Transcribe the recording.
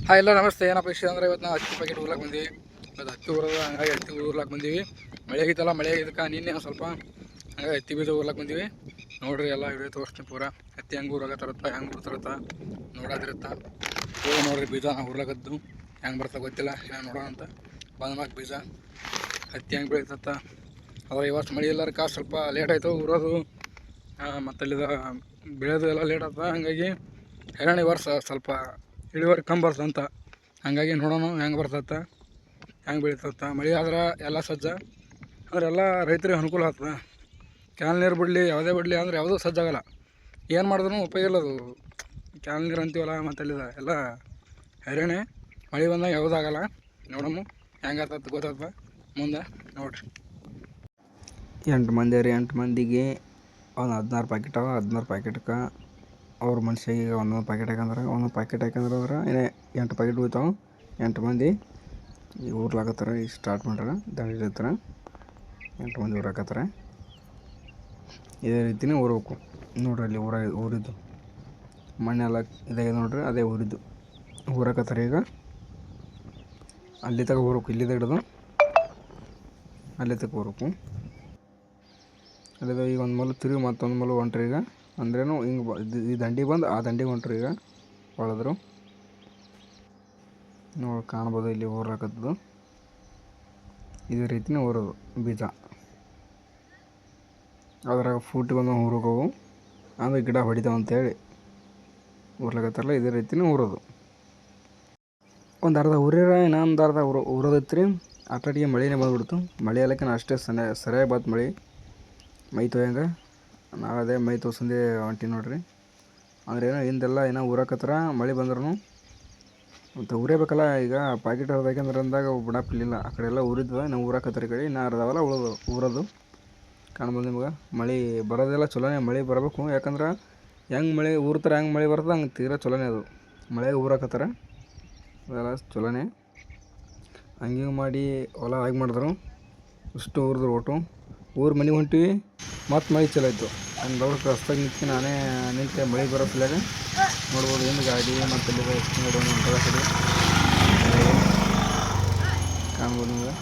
Hi ಎಲ್ಲ ನಮಸ್ತೆ. ಏನಪ್ಪ ಇಷ್ಟ ಅಂದರೆ ಇವತ್ತು ನಾವು ಹತ್ತಿ ಪ್ಯಾಕೆಟ್ ಊರ್ಲಾಕ್ ಬಂದೀವಿ. ಇವತ್ತು ಹತ್ತಿ ಊರದ ಹಂಗಾಗಿ ಹತ್ತಿ ಊರ್ಲಾಕ್ ಬಂದೀವಿ. ಮಳೆ ಆಗಿತ್ತಲ್ಲ, ಮಳೆ ಆಗಿದ್ದಕ್ಕೆ ನಿನ್ನೆ ಸ್ವಲ್ಪ ಹಂಗಾಗಿ ಹತ್ತಿ ಬೀಜ ಊರ್ಲಾಕ್ ಬಂದೀವಿ. ನೋಡ್ರಿ ಎಲ್ಲ ವಿಡಿಯೋ ತೋರಿಸ್ತೀನಿ ಪೂರ. ಹತ್ತಿ ಹೆಂಗೆ ಊರಾಗತ್ತಿರತ್ತ, ಹೆಂಗೆ ಊರ್ತಿರತ್ತ ನೋಡೋದಿರತ್ತ. ಹೋಗಿ ನೋಡ್ರಿ ಬೀಜ ಊರ್ಲಾಗದ್ದು ಹೆಂಗೆ ಬರ್ತಾ ಗೊತ್ತಿಲ್ಲ, ಹೆಂಗೆ ನೋಡೋಣ ಅಂತ ಬಂದ್ಮಾಕ್ ಬೀಜ ಹತ್ತಿ ಹೆಂಗೆ ಬೆಳೀತತ್ತ. ಅದ್ರ ಇವತ್ತು ಮಳೆ ಇಲ್ಲರಕ್ಕ ಸ್ವಲ್ಪ ಲೇಟ್ ಆಯಿತು ಊರೋದು, ಮತ್ತು ಅಲ್ಲಿದ ಬೆಳೆಯೋದು ಎಲ್ಲ ಲೇಟ್ ಆಗ್ತದೆ. ಹಂಗಾಗಿ ಹೈರಾಣ ಈ ವರ್ಷ ಸ್ವಲ್ಪ ಇಳುವರಿ ಕಮ್ಮಿ ಬರ್ತಂತ. ಹಾಗಾಗಿ ನೋಡೋಣ ಹೆಂಗೆ ಬರ್ತತ್ತ, ಹೆಂಗೆ ಬೆಳೀತತ್ತ. ಮಳೆ ಆದ್ರೆ ಎಲ್ಲ ಸಜ್ಜ ಅಂದ್ರೆ ಎಲ್ಲ ರೈತರಿಗೆ ಅನುಕೂಲ ಆಗ್ತದೆ. ಕ್ಯಾಲ್ ನೀರು ಬಿಡಲಿ ಯಾವುದೇ ಬಿಡಲಿ ಅಂದ್ರೆ ಯಾವುದೂ ಸಜ್ಜಾಗಲ್ಲ, ಏನು ಮಾಡಿದ್ರೂ ಉಪಯೋಗ ಇಲ್ಲ. ಅದು ಕ್ಯಾಲ್ ನೀರು ಅಂತೀವಲ್ಲ, ಮತ್ತು ಅಲ್ಲಿದ ಎಲ್ಲ ಹೈರಾಣೆ. ಮಳೆ ಬಂದಾಗ ಯಾವುದಾಗಲ್ಲ. ನೋಡಮ್ಮ ಹೆಂಗೆ ಆಗ್ತದೆ ಗೊತ್ತಾಗ್ತದೆ ಮುಂದೆ ನೋಡಿರಿ. 8 ಮಂದಿ ರೀ. 8 ಮಂದಿಗೆ ಒಂದು 16 ಪ್ಯಾಕೆಟ್ ಅವ. 16 ಪ್ಯಾಕೆಟ್ಗೆ ಅವ್ರ ಮನುಷ್ಯಗೆ ಒಂದೊಂದು ಪ್ಯಾಕೆಟ್ ಹಾಕಂದ್ರೆ ಏನೇ 8 ಪ್ಯಾಕೆಟ್ ಹೋಗ್ತಾವೆ. 8 ಮಂದಿ ಈಗ ಊರ್ಲಾಕತ್ತಾರೆ. ಈಗ ಸ್ಟಾರ್ಟ್ ಮಾಡ್ಯಾರ, ದಂಡಿರ್ತಾರೆ. 8 ಮಂದಿ ಊರಾಕತ್ತಾರೆ. ಇದೇ ರೀತಿನೇ ಊರಬೇಕು ನೋಡ್ರಿ. ಅಲ್ಲಿ ಊರಿದ್ದು ಮಣ್ಣೆಲ್ಲ ಇದಾಗಿದೆ ನೋಡ್ರಿ, ಅದೇ ಊರಿದ್ದು ಊರಾಕತ್ತಾರೆ. ಈಗ ಅಲ್ಲಿ ತಗ ಊರಬೇಕು, ಇಲ್ಲಿದ್ದ ಹಿಡಿದು ಅಲ್ಲಿ ತಗ ಊರಬೇಕು. ಅಲ್ಲಿದ ಈಗ ಒಂದು ಮಲ್ಲು ತಿರುಗಿ ಮತ್ತೊಂದು ಮಲ್ಲು ಹೊಂಟ್ರಿ. ಈಗ ಅಂದ್ರೇನು ಹಿಂಗೆ ಈ ದಂಡಿಗೆ ಬಂದು ಆ ದಂಡಿಗೆ ಹೊಂಟ್ರಿ. ಈಗ ಹೊಳೆದ್ರು ನೋಡಿ ಕಾಣ್ಬೋದು, ಇಲ್ಲಿ ಊರಾಕತ್ತದು. ಇದೇ ರೀತಿನೇ ಊರೋದು ಬೀಜ. ಅದ್ರಾಗ ಫೂಟಿಗೊಂದು ಊರೋಗವು ಅಂದರೆ ಗಿಡ ಹೊಡಿತಾವ ಅಂತೇಳಿ ಊರ್ಲಾಕತ್ತಾರಲ್ಲ. ಇದೇ ರೀತಿನೇ ಊರೋದು. ಒಂದು ಅರ್ಧ ಊರ್ಯಾರ, ಇನ್ನೊಂದು ಅರ್ಧ ಊರೋದೈತ್ರಿ. ಅಟ್ಟಟಿಗೆ ಮಳೆನೇ ಬಂದುಬಿಡ್ತು. ಮಳೆ ಎಲ್ಲಕ್ಕಿಂತ ಅಷ್ಟೇ ಸರಿಯಾಗಿ ಬಂತು ಮಳೆ. ಮೈ ತೊಯ್ಯಂಗೆ ನಾವು ಅದೇ ಮೈ ತೋರ್ಸಂದು ಹೊಂಟಿ ನೋಡ್ರಿ. ಅಂದ್ರೆ ಏನೋ ಹಿಂದೆಲ್ಲ ಏನೋ ಊರಾಕತ್ತಾರ ಮಳೆ ಬಂದ್ರೂ ಮತ್ತು ಊರೇಬೇಕಲ್ಲ. ಈಗ ಪ್ಯಾಕೆಟ್ ಯಾಕಂದ್ರೆ ಅಂದಾಗ ಬಿಡಾಪಿಲ್ಲ. ಆ ಕಡೆ ಎಲ್ಲ ಊರಿದ್ವ, ನಾವು ಊರಾಕತ್ತಾರೆ. ಈ ಕಡೆ ಇನ್ನು ಅರ್ಧವಲ್ಲ ಊರೋದು ಕಾಣ್ಬೋದು ನಿಮ್ಗೆ. ಮಳೆ ಬರೋದೆಲ್ಲ ಚಲೋನೇ, ಮಳೆ ಬರಬೇಕು. ಯಾಕಂದ್ರೆ ಹೆಂಗೆ ಮಳೆ ಊರ್ತಾರೆ, ಹೆಂಗೆ ಮಳೆ ಬರ್ತದೆ ಹಂಗೆ ತೀರಾ ಚಲೋನೇ. ಅದು ಮಳೆ ಊರಾಕತ್ತಾರೆ ಅದೆಲ್ಲ ಚಲೋನೇ. ಹಂಗೆ ಮಾಡಿ ಹೊಲ ಆಗಿ ಮಾಡಿದ್ರು. ಇಷ್ಟು ಊರಿದ್ರು ಒಟ್ಟು. ಊರು ಮನೆಗೆ ಹೊಂಟಿವಿ, ಮತ್ತು ಮಳೆ ಚಲೋ ಆಯಿತು. ನಾನು ದೊಡ್ಡ ರಸ್ತೆಗೆ ನಿಂತು ನಾನೇ ನಿಂತೆ ಮಳೆ ಬರೋ ಸಲುವಾಗ ನೋಡ್ಬೋದು. ಏನು ಗಾಡಿ ಮತ್ತು ನೋಡೋಣ ಕಡೆ ಕಾಣ್ಬೋದು ನಿಮ್ಗೆ.